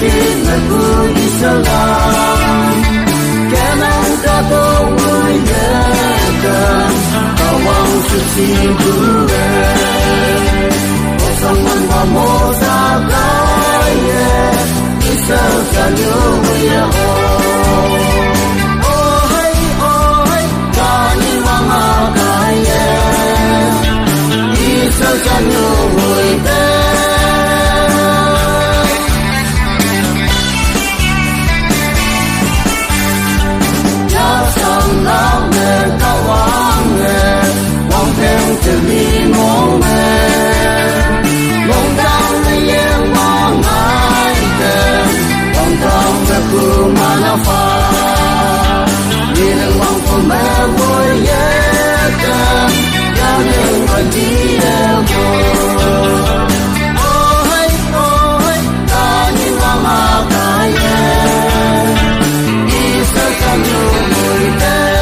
tin là vui Islam kẻ nắng ca tô vui nhẹ cơn cầu mong sự xin cứu về một sông mặn và một giá cái nhẹ Israel ca nhớ vui ôi ca như mang hạ cái nhẹ Israel ca nhớ vui từ đi mong mẹ mong đau này em mong ai tên mong đau về cứ mà nó phai vì đừng mong của mẹ vui nhé tên đã nên phải đi em ôi ta như mong à cái em đi sẽ chẳng nhiều người tên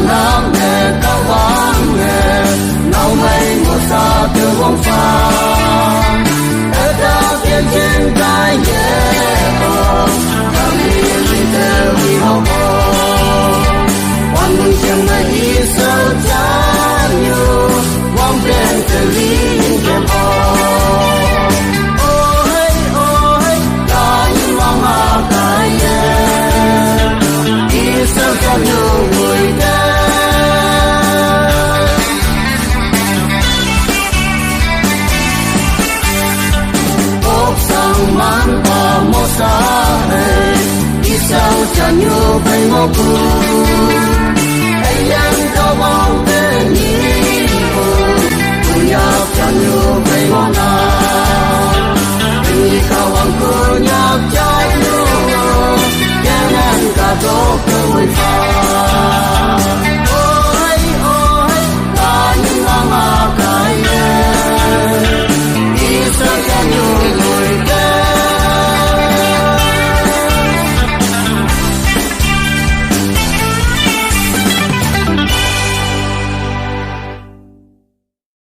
nắng nghe cao vang nghe nấu mây một xa từ bóng pha ở đó thiên trên cái nhẹ đang đi theo đi học quan mừng chẳng ngày đi sâu chán như bóng đèn từ ly kèm ôi ta như mong à cái nhẹ đi sâu chán như người man pa mo sa đi sao cha như vậy ngô